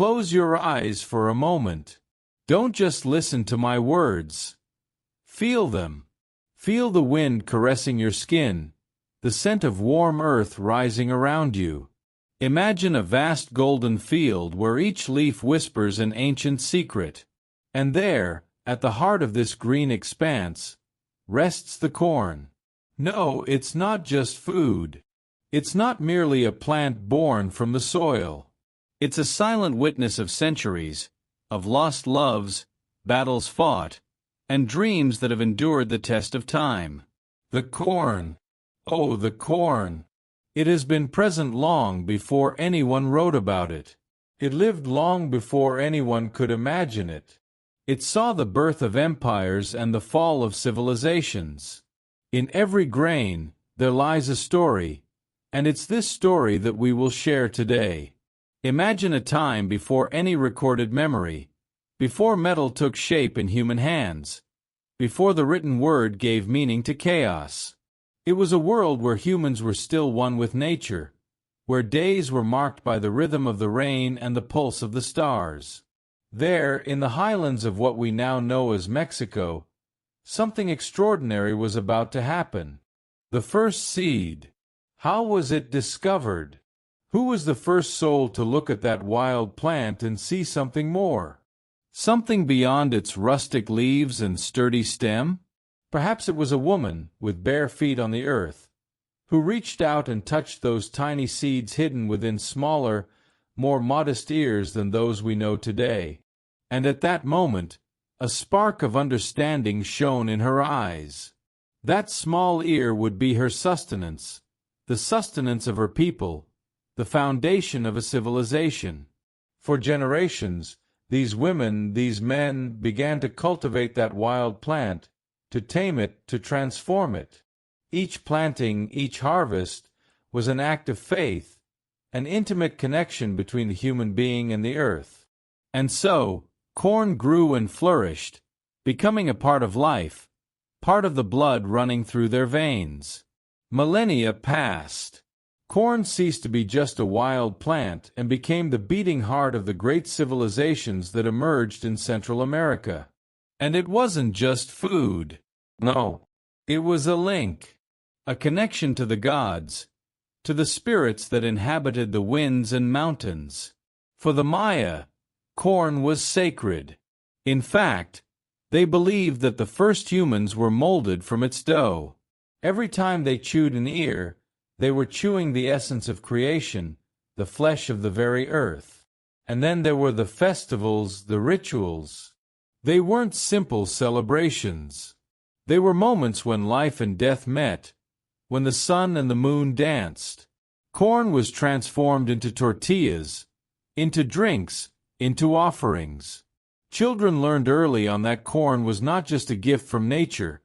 Close your eyes for a moment. Don't just listen to my words. Feel them. Feel the wind caressing your skin, the scent of warm earth rising around you. Imagine a vast golden field where each leaf whispers an ancient secret. And there, at the heart of this green expanse, rests the corn. No, it's not just food. It's not merely a plant born from the soil. It's a silent witness of centuries, of lost loves, battles fought, and dreams that have endured the test of time. The corn. Oh, the corn. It has been present long before anyone wrote about it. It lived long before anyone could imagine it. It saw the birth of empires and the fall of civilizations. In every grain, there lies a story, and it's this story that we will share today. Imagine a time before any recorded memory, before metal took shape in human hands, before the written word gave meaning to chaos. It was a world where humans were still one with nature, where days were marked by the rhythm of the rain and the pulse of the stars. There, in the highlands of what we now know as Mexico, something extraordinary was about to happen. The first seed. How was it discovered? Who was the first soul to look at that wild plant and see something more? Something beyond its rustic leaves and sturdy stem? Perhaps it was a woman, with bare feet on the earth, who reached out and touched those tiny seeds hidden within smaller, more modest ears than those we know today. And at that moment, a spark of understanding shone in her eyes. That small ear would be her sustenance, the sustenance of her people, the foundation of a civilization. For generations, these women, these men, began to cultivate that wild plant, to tame it, to transform it. Each planting, each harvest, was an act of faith, an intimate connection between the human being and the earth. And so, corn grew and flourished, becoming a part of life, part of the blood running through their veins. Millennia passed. Corn ceased to be just a wild plant and became the beating heart of the great civilizations that emerged in Central America. And it wasn't just food. No, it was a link, a connection to the gods, to the spirits that inhabited the winds and mountains. For the Maya, corn was sacred. In fact, they believed that the first humans were molded from its dough. Every time they chewed an ear, they were chewing the essence of creation, the flesh of the very earth. And then there were the festivals, the rituals. They weren't simple celebrations. They were moments when life and death met, when the sun and the moon danced. Corn was transformed into tortillas, into drinks, into offerings. Children learned early on that corn was not just a gift from nature.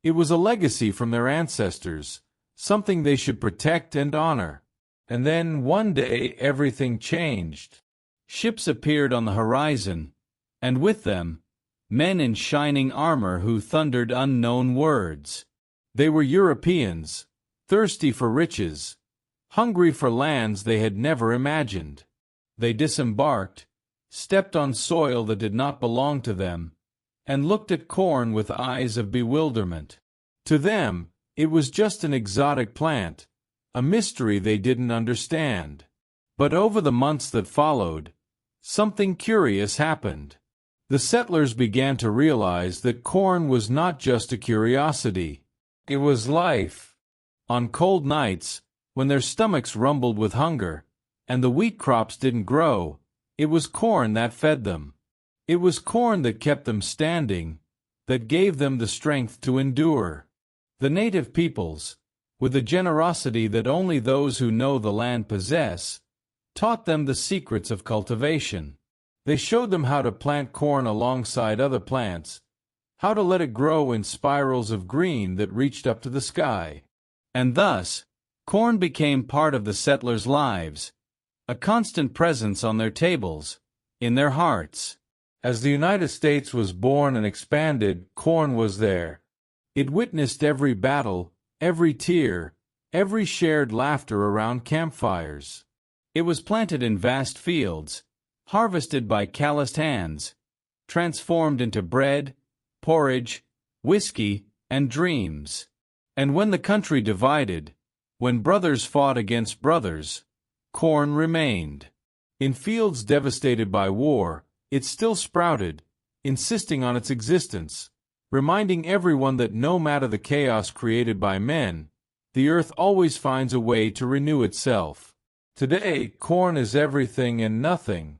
It was a legacy from their ancestors, something they should protect and honor. And then, one day, everything changed. Ships appeared on the horizon, and with them, men in shining armor who thundered unknown words. They were Europeans, thirsty for riches, hungry for lands they had never imagined. They disembarked, stepped on soil that did not belong to them, and looked at corn with eyes of bewilderment. To them, it was just an exotic plant, a mystery they didn't understand. But over the months that followed, something curious happened. The settlers began to realize that corn was not just a curiosity. It was life. On cold nights, when their stomachs rumbled with hunger, and the wheat crops didn't grow, it was corn that fed them. It was corn that kept them standing, that gave them the strength to endure. The native peoples, with the generosity that only those who know the land possess, taught them the secrets of cultivation. They showed them how to plant corn alongside other plants, how to let it grow in spirals of green that reached up to the sky. And thus, corn became part of the settlers' lives, a constant presence on their tables, in their hearts. As the United States was born and expanded, corn was there. It witnessed every battle, every tear, every shared laughter around campfires. It was planted in vast fields, harvested by calloused hands, transformed into bread, porridge, whiskey, and dreams. And when the country divided, when brothers fought against brothers, corn remained. In fields devastated by war, it still sprouted, insisting on its existence, reminding everyone that no matter the chaos created by men, the earth always finds a way to renew itself. Today, corn is everything and nothing.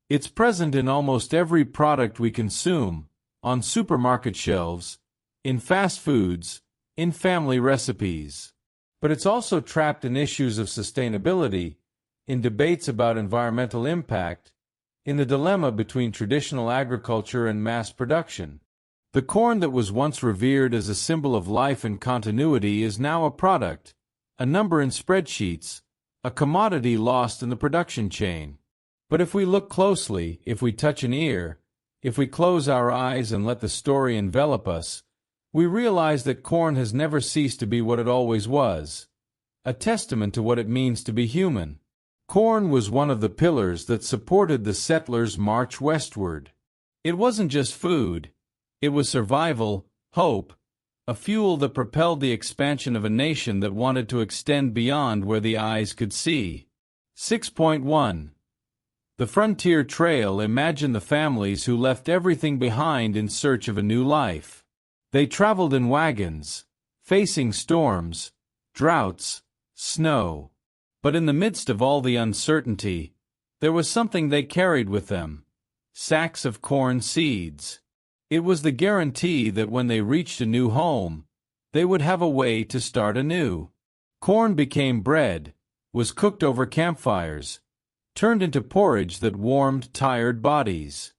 It's present in almost every product we consume, on supermarket shelves, in fast foods, in family recipes. But it's also trapped in issues of sustainability, in debates about environmental impact, in the dilemma between traditional agriculture and mass production. The corn that was once revered as a symbol of life and continuity is now a product, a number in spreadsheets, a commodity lost in the production chain. But if we look closely, if we touch an ear, if we close our eyes and let the story envelop us, we realize that corn has never ceased to be what it always was, a testament to what it means to be human. Corn was one of the pillars that supported the settlers' march westward. It wasn't just food. It was survival, hope, a fuel that propelled the expansion of a nation that wanted to extend beyond where the eyes could see. 6.1. The Frontier Trail. Imagine the families who left everything behind in search of a new life. They traveled in wagons, facing storms, droughts, snow. But in the midst of all the uncertainty, there was something they carried with them: sacks of corn seeds. It was the guarantee that when they reached a new home, they would have a way to start anew. Corn became bread, was cooked over campfires, turned into porridge that warmed tired bodies.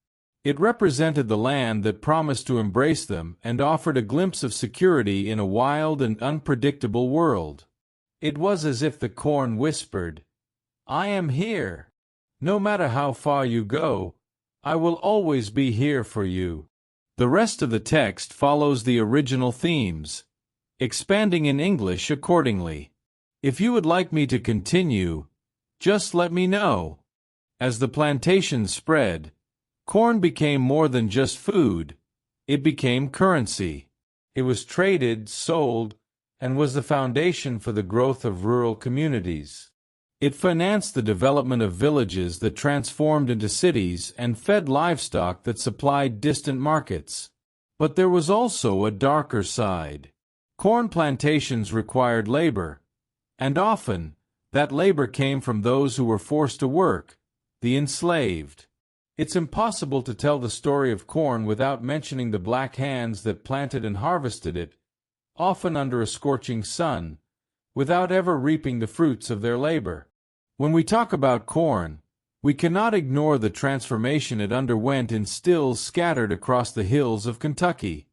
It represented the land that promised to embrace them and offered a glimpse of security in a wild and unpredictable world. It was as if the corn whispered, "I am here. No matter how far you go, I will always be here for you." The rest of the text follows the original themes, expanding in English accordingly. If you would like me to continue, just let me know. As the plantations spread, corn became more than just food. It became currency. It was traded, sold, and was the foundation for the growth of rural communities. It financed the development of villages that transformed into cities and fed livestock that supplied distant markets. But there was also a darker side. Corn plantations required labor, and often, that labor came from those who were forced to work, the enslaved. It's impossible to tell the story of corn without mentioning the black hands that planted and harvested it, often under a scorching sun, without ever reaping the fruits of their labor. When we talk about corn, we cannot ignore the transformation it underwent in stills scattered across the hills of Kentucky.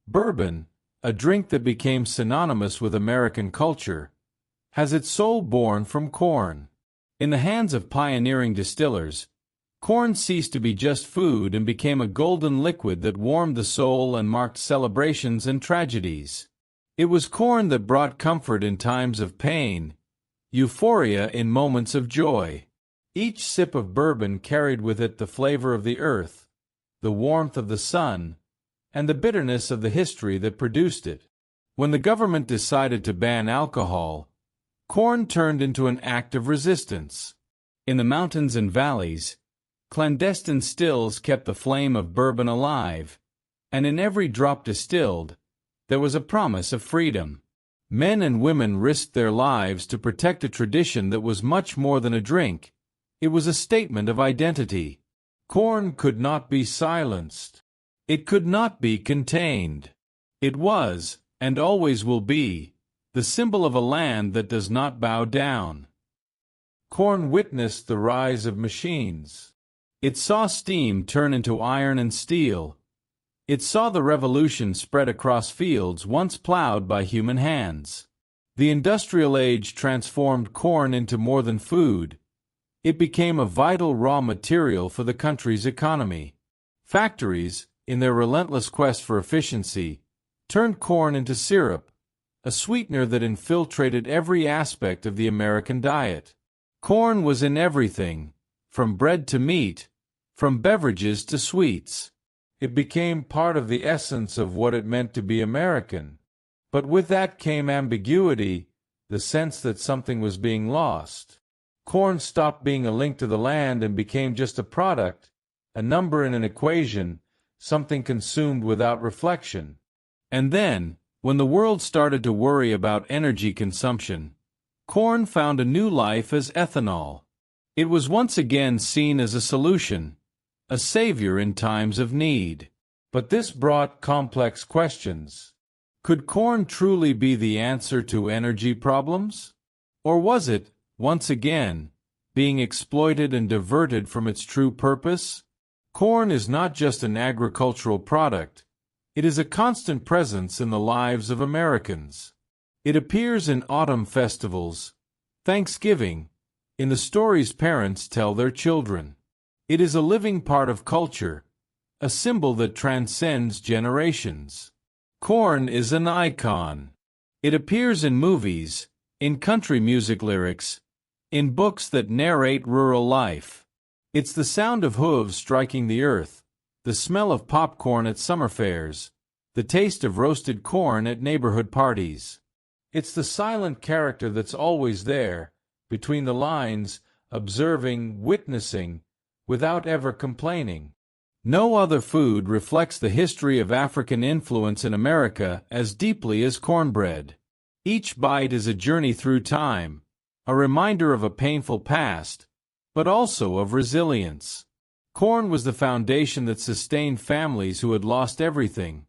Bourbon, a drink that became synonymous with American culture, has its soul born from corn. In the hands of pioneering distillers, corn ceased to be just food and became a golden liquid that warmed the soul and marked celebrations and tragedies. It was corn that brought comfort in times of pain, euphoria in moments of joy. Each sip of bourbon carried with it the flavor of the earth, the warmth of the sun, and the bitterness of the history that produced it. When the government decided to ban alcohol, corn turned into an act of resistance. In the mountains and valleys, clandestine stills kept the flame of bourbon alive, and in every drop distilled, there was a promise of freedom. Men and women risked their lives to protect a tradition that was much more than a drink. It was a statement of identity. Corn could not be silenced. It could not be contained. It was, and always will be, the symbol of a land that does not bow down. Corn witnessed the rise of machines. It saw steam turn into iron and steel. It saw the revolution spread across fields once plowed by human hands. The industrial age transformed corn into more than food. It became a vital raw material for the country's economy. Factories, in their relentless quest for efficiency, turned corn into syrup, a sweetener that infiltrated every aspect of the American diet. Corn was in everything, from bread to meat, from beverages to sweets. It became part of the essence of what it meant to be American. But with that came ambiguity, the sense that something was being lost. Corn stopped being a link to the land and became just a product, a number in an equation, something consumed without reflection. And then, when the world started to worry about energy consumption, corn found a new life as ethanol. It was once again seen as a solution, a savior in times of need. But this brought complex questions. Could corn truly be the answer to energy problems? Or was it, once again, being exploited and diverted from its true purpose? Corn is not just an agricultural product. It is a constant presence in the lives of Americans. It appears in autumn festivals, Thanksgiving, in the stories parents tell their children. It is a living part of culture, a symbol that transcends generations. Corn is an icon. It appears in movies, in country music lyrics, in books that narrate rural life. It's the sound of hooves striking the earth, the smell of popcorn at summer fairs, the taste of roasted corn at neighborhood parties. It's the silent character that's always there, between the lines, observing, witnessing, without ever complaining. No other food reflects the history of African influence in America as deeply as cornbread. Each bite is a journey through time, a reminder of a painful past, but also of resilience. Corn was the foundation that sustained families who had lost everything,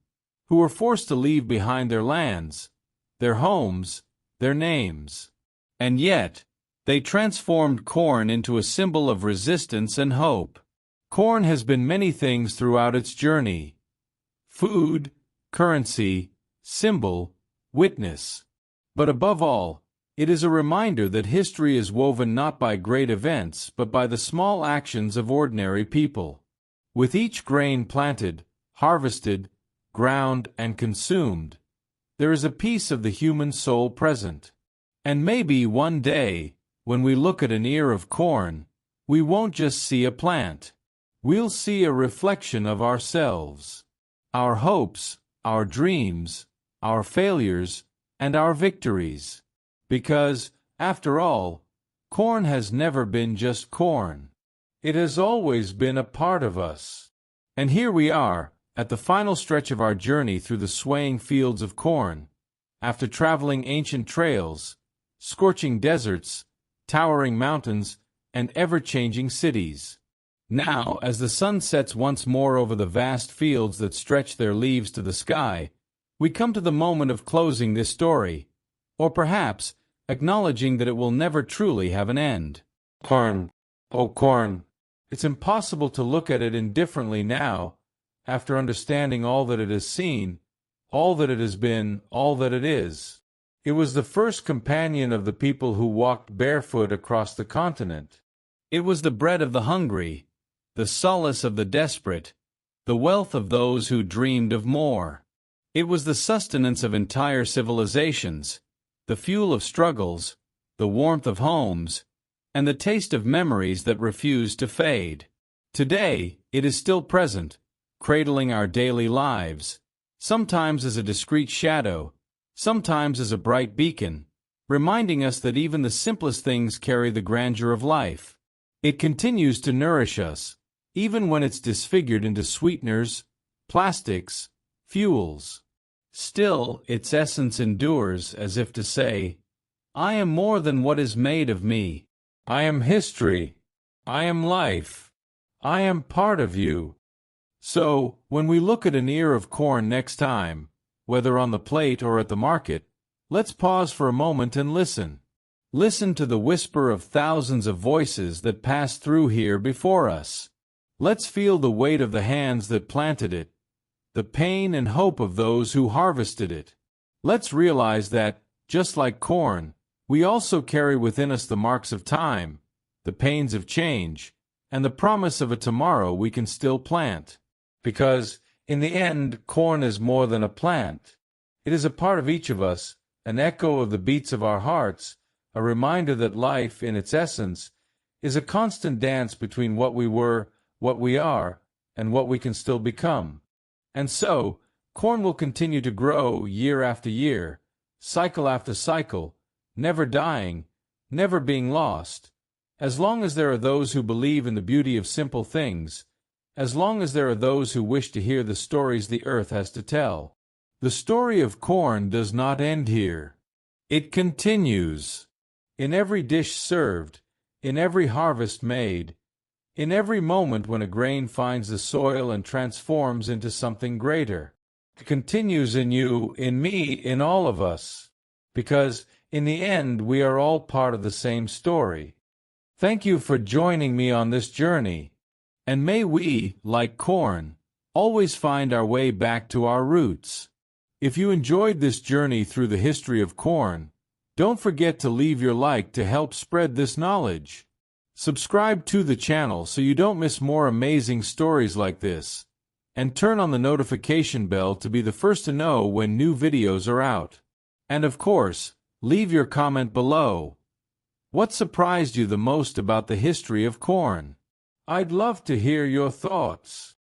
who were forced to leave behind their lands, their homes, their names. And yet, they transformed corn into a symbol of resistance and hope. Corn has been many things throughout its journey: food, currency, symbol, witness. But above all, it is a reminder that history is woven not by great events but by the small actions of ordinary people. With each grain planted, harvested, ground, and consumed, there is a piece of the human soul present. And maybe one day, when we look at an ear of corn, we won't just see a plant. We'll see a reflection of ourselves, our hopes, our dreams, our failures, and our victories. Because, after all, corn has never been just corn. It has always been a part of us. And here we are, at the final stretch of our journey through the swaying fields of corn, after traveling ancient trails, scorching deserts, towering mountains, and ever-changing cities. Now, as the sun sets once more over the vast fields that stretch their leaves to the sky, we come to the moment of closing this story, or perhaps acknowledging that it will never truly have an end. Corn, oh corn! It's impossible to look at it indifferently now, after understanding all that it has seen, all that it has been, all that it is. It was the first companion of the people who walked barefoot across the continent. It was the bread of the hungry, the solace of the desperate, the wealth of those who dreamed of more. It was the sustenance of entire civilizations, the fuel of struggles, the warmth of homes, and the taste of memories that refuse to fade. Today, it is still present, cradling our daily lives, sometimes as a discreet shadow, sometimes as a bright beacon, reminding us that even the simplest things carry the grandeur of life. It continues to nourish us, even when it's disfigured into sweeteners, plastics, fuels. Still, its essence endures, as if to say, I am more than what is made of me. I am history. I am life. I am part of you. So, when we look at an ear of corn next time, whether on the plate or at the market, let's pause for a moment and listen. Listen to the whisper of thousands of voices that passed through here before us. Let's feel the weight of the hands that planted it, the pain and hope of those who harvested it. Let's realize that, just like corn, we also carry within us the marks of time, the pains of change, and the promise of a tomorrow we can still plant. Because, in the end, corn is more than a plant. It is a part of each of us, an echo of the beats of our hearts, a reminder that life, in its essence, is a constant dance between what we were, what we are, and what we can still become. And so, corn will continue to grow year after year, cycle after cycle, never dying, never being lost. As long as there are those who believe in the beauty of simple things, as long as there are those who wish to hear the stories the earth has to tell. The story of corn does not end here. It continues. In every dish served, in every harvest made, in every moment when a grain finds the soil and transforms into something greater. It continues in you, in me, in all of us. Because, in the end, we are all part of the same story. Thank you for joining me on this journey. And may we, like corn, always find our way back to our roots. If you enjoyed this journey through the history of corn, don't forget to leave your like to help spread this knowledge. Subscribe to the channel so you don't miss more amazing stories like this, and turn on the notification bell to be the first to know when new videos are out. And of course, leave your comment below. What surprised you the most about the history of corn? I'd love to hear your thoughts.